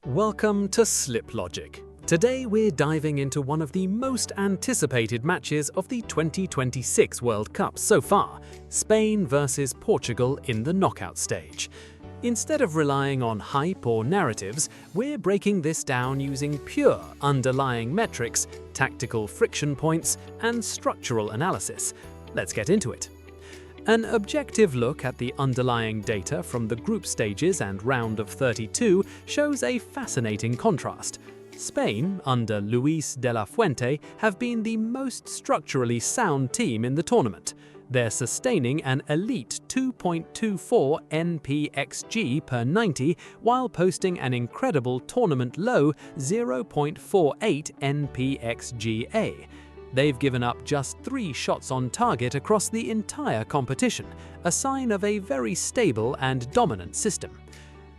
Welcome to SlipLogic. Today we're diving into one of the most anticipated matches of the 2026 World Cup so far, Spain versus Portugal in the knockout stage. Instead of relying on hype or narratives, we're breaking this down using pure underlying metrics, tactical friction points, and structural analysis. Let's get into it. An objective look at the underlying data from the group stages and round of 32 shows a fascinating contrast. Spain, under Luis de la Fuente, have been the most structurally sound team in the tournament. They're sustaining an elite 2.24 NPXG per 90 while posting an incredible tournament low 0.48 NPXGA. They've given up just 3 shots on target across the entire competition, a sign of a very stable and dominant system.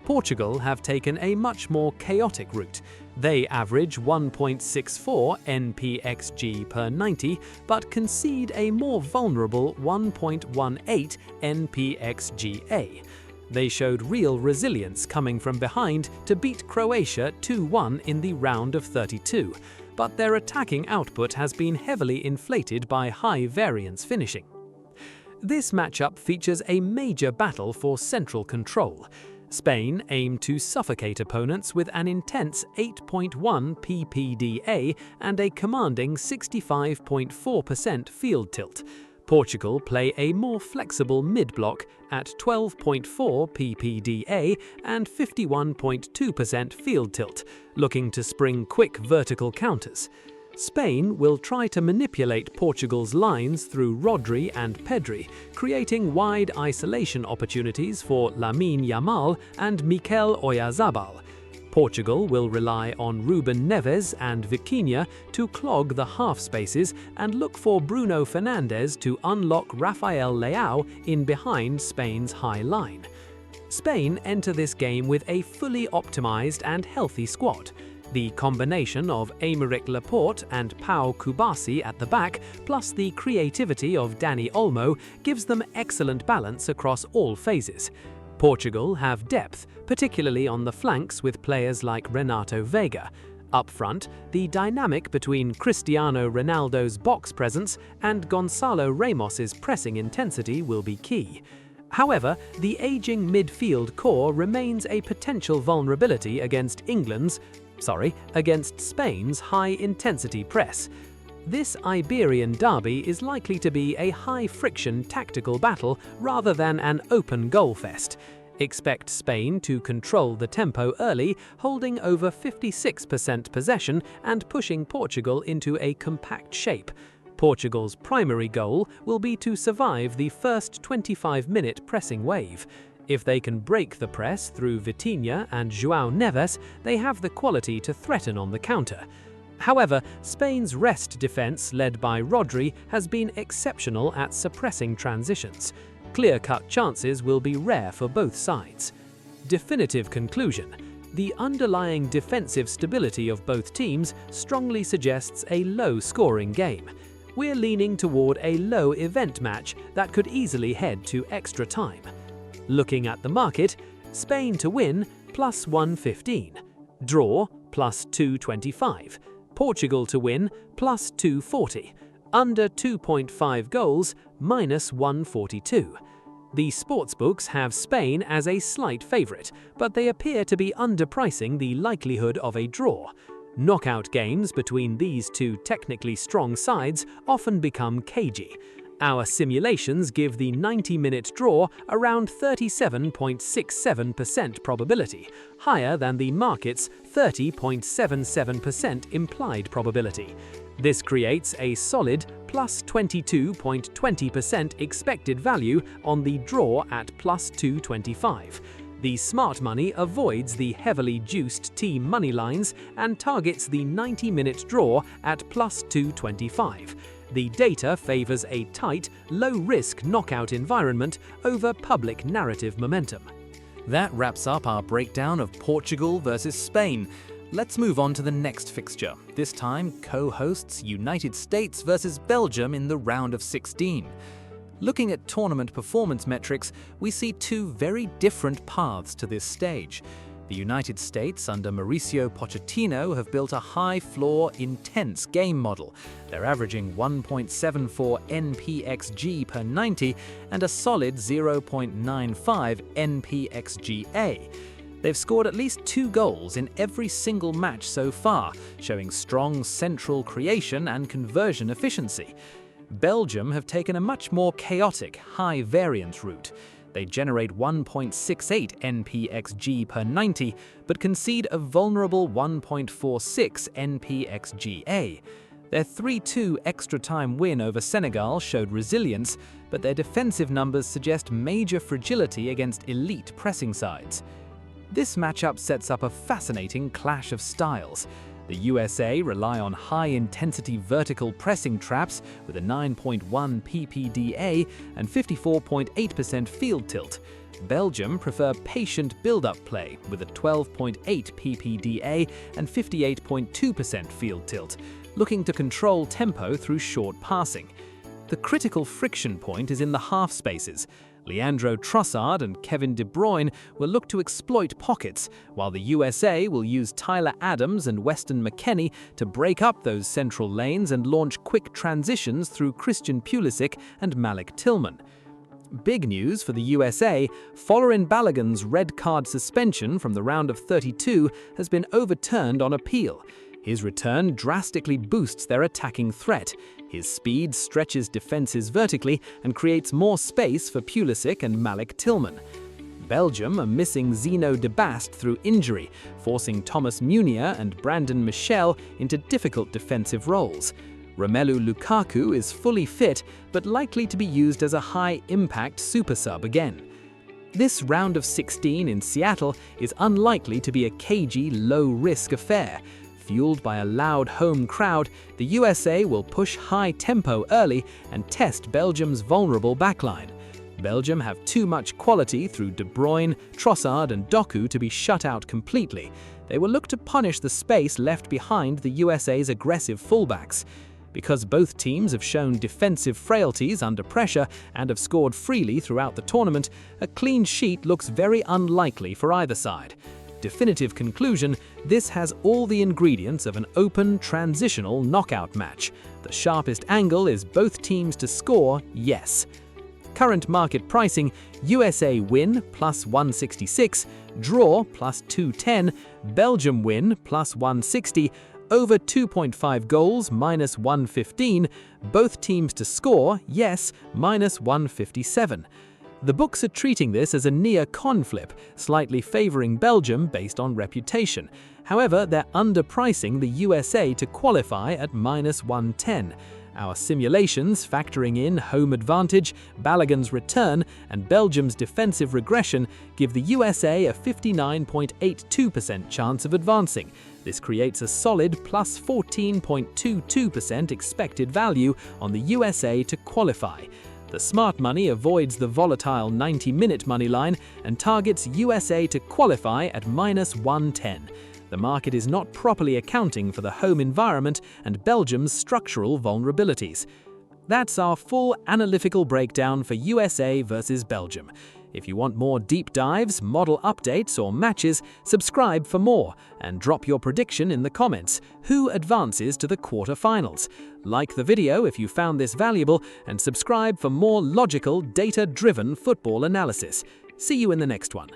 Portugal have taken a much more chaotic route. They average 1.64 NPXG per 90, but concede a more vulnerable 1.18 NPXGA. They showed real resilience coming from behind to beat Croatia 2-1 in the round of 32. But their attacking output has been heavily inflated by high variance finishing. This matchup features a major battle for central control. Spain aim to suffocate opponents with an intense 8.1 PPDA and a commanding 65.4% field tilt. Portugal play a more flexible mid-block at 12.4 PPDA and 51.2% field tilt, looking to spring quick vertical counters. Spain will try to manipulate Portugal's lines through Rodri and Pedri, creating wide isolation opportunities for Lamine Yamal and Mikel Oyarzabal. Portugal will rely on Ruben Neves and Vitinha to clog the half spaces and look for Bruno Fernandes to unlock Rafael Leao in behind Spain's high line. Spain enter this game with a fully optimized and healthy squad. The combination of Aymeric Laporte and Pau Kubasi at the back, plus the creativity of Dani Olmo, gives them excellent balance across all phases. Portugal have depth, particularly on the flanks with players like Renato Veiga. Up front, the dynamic between Cristiano Ronaldo's box presence and Gonçalo Ramos's pressing intensity will be key. However, the aging midfield core remains a potential vulnerability against Spain's high-intensity press. This Iberian derby is likely to be a high-friction tactical battle rather than an open goal fest. Expect Spain to control the tempo early, holding over 56% possession and pushing Portugal into a compact shape. Portugal's primary goal will be to survive the first 25-minute pressing wave. If they can break the press through Vitinha and João Neves, they have the quality to threaten on the counter. However, Spain's rest defense, led by Rodri, has been exceptional at suppressing transitions. Clear-cut chances will be rare for both sides. Definitive conclusion: the underlying defensive stability of both teams strongly suggests a low-scoring game. We're leaning toward a low-event match that could easily head to extra time. Looking at the market, Spain to win, plus 115. Draw, plus 225. Portugal to win, plus 240. Under 2.5 goals, minus 142. The sportsbooks have Spain as a slight favourite, but they appear to be underpricing the likelihood of a draw. Knockout games between these two technically strong sides often become cagey. Our simulations give the 90-minute draw around 37.67% probability, higher than the market's 30.77% implied probability. This creates a solid plus 22.20% expected value on the draw at plus 225. The smart money avoids the heavily juiced team money lines and targets the 90-minute draw at plus 225. The data favors a tight, low-risk knockout environment over public narrative momentum. That wraps up our breakdown of Portugal versus Spain. Let's move on to the next fixture. This time, co-hosts United States versus Belgium in the round of 16. Looking at tournament performance metrics, we see two very different paths to this stage. The United States, under Mauricio Pochettino, have built a high-floor, intense game model. They're averaging 1.74 NPXG per 90 and a solid 0.95 NPXGA. They've scored at least 2 goals in every single match so far, showing strong central creation and conversion efficiency. Belgium have taken a much more chaotic, high-variance route. They generate 1.68 NPXG per 90, but concede a vulnerable 1.46 NPXGA. Their 3-2 extra-time win over Senegal showed resilience, but their defensive numbers suggest major fragility against elite pressing sides. This matchup sets up a fascinating clash of styles. The USA rely on high-intensity vertical pressing traps with a 9.1 PPDA and 54.8% field tilt. Belgium prefer patient build-up play with a 12.8 PPDA and 58.2% field tilt, looking to control tempo through short passing. The critical friction point is in the half spaces. Leandro Trossard and Kevin De Bruyne will look to exploit pockets, while the USA will use Tyler Adams and Weston McKennie to break up those central lanes and launch quick transitions through Christian Pulisic and Malik Tillman. Big news for the USA, Folarin Balogun's red card suspension from the round of 32 has been overturned on appeal. His return drastically boosts their attacking threat. His speed stretches defenses vertically and creates more space for Pulisic and Malik Tillman. Belgium are missing Zeno de Bast through injury, forcing Thomas Meunier and Brandon Michel into difficult defensive roles. Romelu Lukaku is fully fit, but likely to be used as a high-impact super sub again. This round of 16 in Seattle is unlikely to be a cagey, low-risk affair. Fueled by a loud home crowd, the USA will push high tempo early and test Belgium's vulnerable backline. Belgium have too much quality through De Bruyne, Trossard and Doku to be shut out completely. They will look to punish the space left behind the USA's aggressive fullbacks. Because both teams have shown defensive frailties under pressure and have scored freely throughout the tournament, a clean sheet looks very unlikely for either side. Definitive conclusion, this has all the ingredients of an open, transitional knockout match. The sharpest angle is both teams to score, yes. Current market pricing, USA win plus 166, draw plus 210, Belgium win plus 160, over 2.5 goals minus 115, both teams to score, yes, minus 157. The books are treating this as a near-con flip, slightly favoring Belgium based on reputation. However, they're underpricing the USA to qualify at minus 110. Our simulations, factoring in home advantage, Balogun's return, and Belgium's defensive regression, give the USA a 59.82% chance of advancing. This creates a solid plus 14.22% expected value on the USA to qualify. The smart money avoids the volatile 90-minute money line and targets USA to qualify at minus 110. The market is not properly accounting for the home environment and Belgium's structural vulnerabilities. That's our full analytical breakdown for USA versus Belgium. If you want more deep dives, model updates, or matches, subscribe for more and drop your prediction in the comments. Who advances to the quarterfinals? Like the video if you found this valuable and subscribe for more logical, data-driven football analysis. See you in the next one.